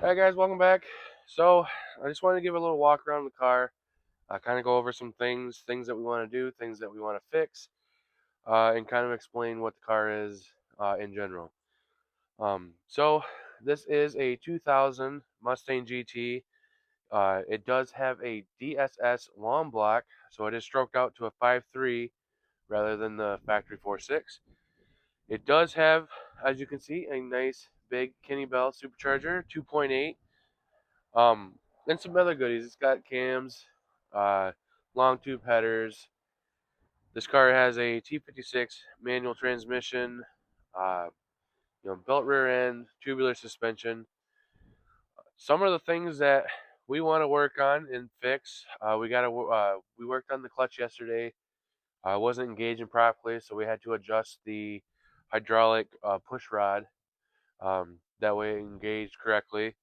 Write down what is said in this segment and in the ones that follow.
Hi guys, welcome back. So I just wanted to give a little walk around the car, kind of go over some things that we want to do, things that we want to fix, and kind of explain what the car is in general. So this is a 2000 Mustang GT. It does have a DSS long block, so it is stroked out to a 5.3 rather than the factory 4.6. It does have, as you can see, a nice big Kenny Bell supercharger, 2.8. And some other goodies. It's got cams, uh, long tube headers. This car has a T56 manual transmission, uh, belt rear end, tubular suspension. Some of the things that we want to work on and fix. We worked on the clutch yesterday. Wasn't engaging properly, so we had to adjust the hydraulic push rod. That way it engaged correctly.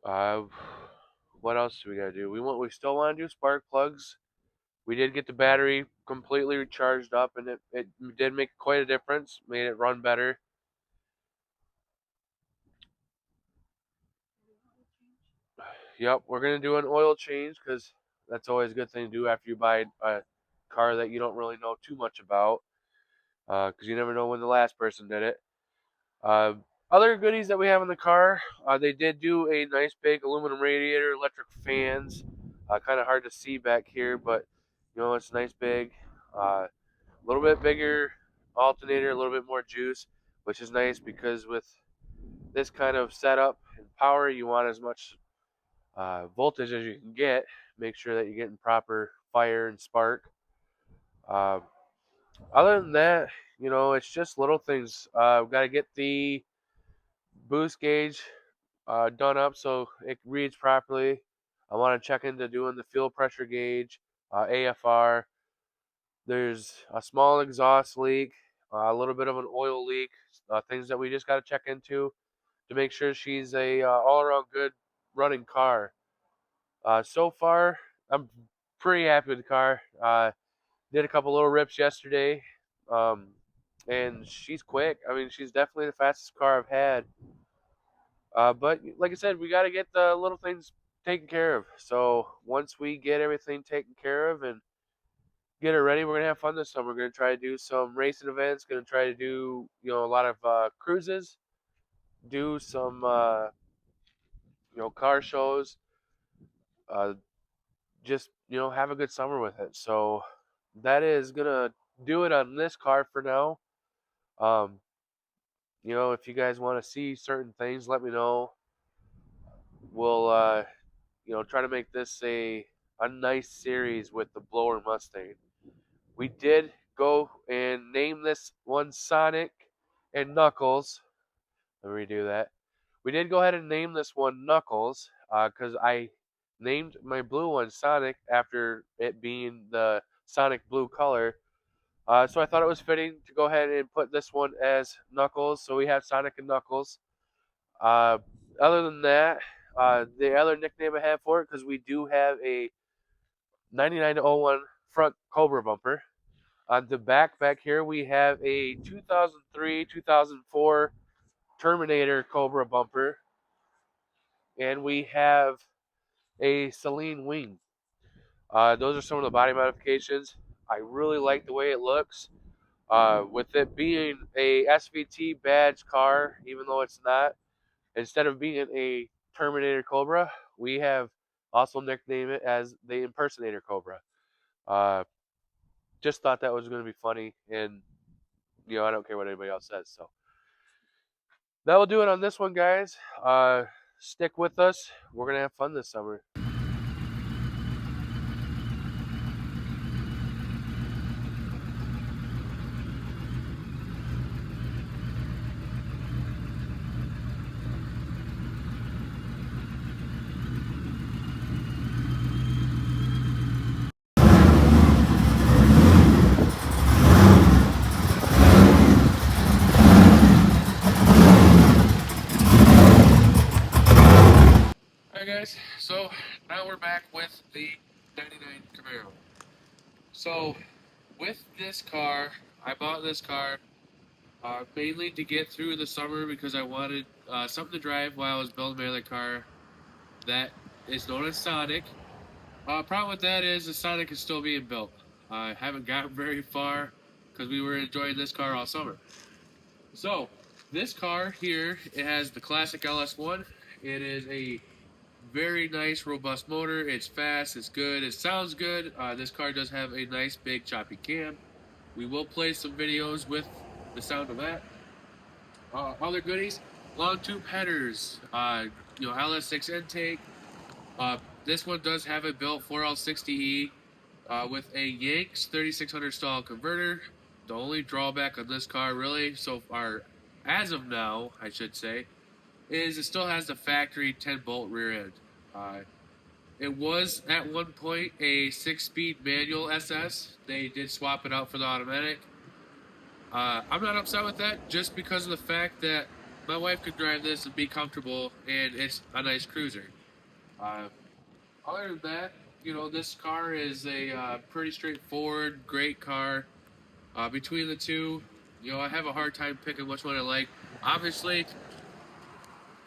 Uh, what else do we gotta do? We still want to do spark plugs. We did get the battery completely recharged up, and it did make quite a difference. Made it run better. Yep, we're gonna do an oil change because that's always a good thing to do after you buy a car that you don't really know too much about, because you never know when the last person did it. Uh, Other goodies that we have in the car, they did do a nice big aluminum radiator, electric fans. Kind of hard to see back here, but it's nice big. A little bit bigger alternator, a little bit more juice, which is nice because with this kind of setup and power, you want as much voltage as you can get. Make sure that you're getting proper fire and spark. Uh, Other than that, it's just little things. We've got to get the boost gauge done up so it reads properly. I want to check into doing the fuel pressure gauge, AFR. There's a small exhaust leak, a little bit of an oil leak, things that we just got to check into to make sure she's a all-around good running car. So far, I'm pretty happy with the car. Did a couple little rips yesterday, um, and she's quick. I mean, she's definitely the fastest car I've had. But like I said, we got to get the little things taken care of. So once we get everything taken care of and get her ready, we're gonna have fun this summer. We're gonna try to do some racing events. Gonna try to do a lot of cruises, do some car shows. Uh, just have a good summer with it. So that is gonna do it on this car for now. Um, if you guys want to see certain things, let me know. We'll try to make this a nice series with the blower Mustang. We did go and name this one Sonic and Knuckles. Let me redo that. We did go ahead and name this one Knuckles because I named my blue one Sonic after it being the Sonic blue color. So I thought it was fitting to go ahead and put this one as Knuckles. So we have Sonic and Knuckles. Uh, Other than that, the other nickname I have for it, because we do have a 9901 front Cobra bumper. On the back here, we have a 2003 2004 Terminator Cobra bumper, and we have a Celine wing. Those are some of the body modifications. I really like the way it looks. With it being a SVT badge car, even though it's not, instead of being a Terminator Cobra, we have also nicknamed it as the Impersonator Cobra. Uh, just thought that was going to be funny, and I don't care what anybody else says. So that will do it on this one, guys. Stick with us. We're gonna have fun this summer. Alright guys, so now we're back with the 99 Camaro. So with this car, I bought this car mainly to get through the summer because I wanted something to drive while I was building my other car. That is known as Sonic. Problem with that is the Sonic is still being built. I haven't gotten very far because we were enjoying this car all summer. So, this car here, it has the classic LS1. It is a very nice, robust motor. It's fast, it's good, it sounds good. This car does have a nice, big, choppy cam. We will play some videos with the sound of that. Other goodies, long tube headers, LS6 intake. This one does have a built 4L60E with a Yanks 3600 style converter. The only drawback on this car, really, so far, as of now, I should say, is it still has the factory 10-bolt rear end. It was at one point a 6-speed manual SS. They did swap it out for the automatic. I'm not upset with that just because of the fact that my wife could drive this and be comfortable, and it's a nice cruiser. Uh, Other than that, this car is a pretty straightforward, great car. Between the two, I have a hard time picking which one I like. Obviously,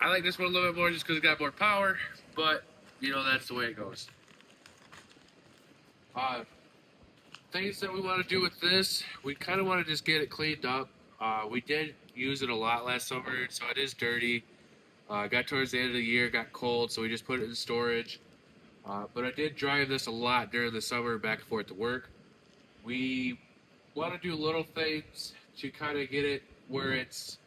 I like this one a little bit more just because it got more power, but, that's the way it goes. Things that we want to do with this, we kind of want to just get it cleaned up. We did use it a lot last summer, so it is dirty. Got towards the end of the year, got cold, so we just put it in storage. But I did drive this a lot during the summer back and forth to work. We want to do little things to kind of get it where it's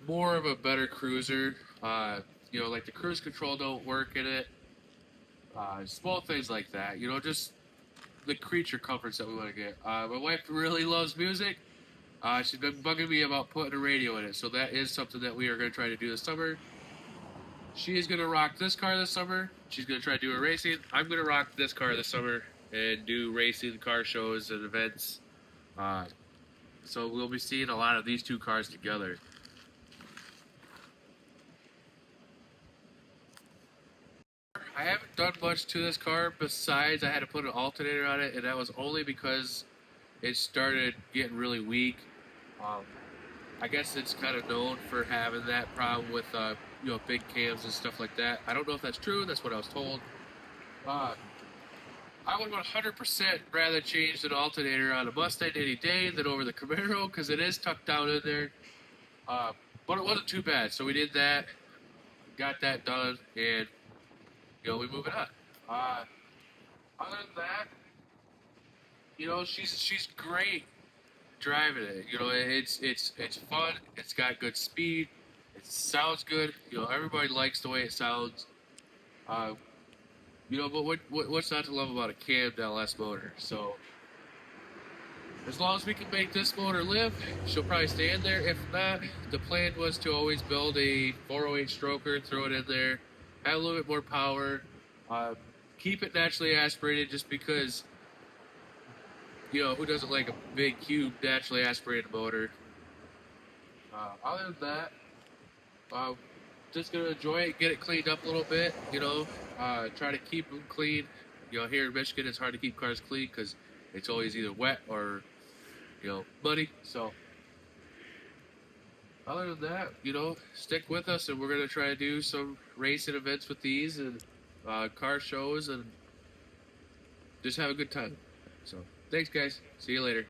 more of a better cruiser. Like the cruise control don't work in it. Small things like that. Just the creature comforts that we want to get. My wife really loves music. She's been bugging me about putting a radio in it, so that is something that we are going to try to do this summer. She is going to rock this car this summer. She's going to try to do a racing. I'm going to rock this car this summer and do racing car shows and events. So we'll be seeing a lot of these two cars together. I haven't done much to this car besides I had to put an alternator on it, and that was only because it started getting really weak. I guess it's kind of known for having that problem with big cams and stuff like that. I don't know if that's true. That's what I was told. I would 100% rather change an alternator on a Mustang any day than over the Camaro because it is tucked down in there. But it wasn't too bad, so we did that, got that done, and we moving on. Other than that, she's great driving it. It's fun. It's got good speed. It sounds good. Everybody likes the way it sounds. But what's not to love about a cammed LS motor? So as long as we can make this motor live, she'll probably stay in there. If not, the plan was to always build a 408 stroker, throw it in there, have a little bit more power, keep it naturally aspirated just because, who doesn't like a big, huge, naturally aspirated motor? Other than that, just gonna enjoy it, get it cleaned up a little bit, try to keep them clean. Here in Michigan, it's hard to keep cars clean because it's always either wet or, muddy. So, other than that, stick with us, and we're gonna try to do some racing events with these and car shows and just have a good time. So, thanks, guys. See you later.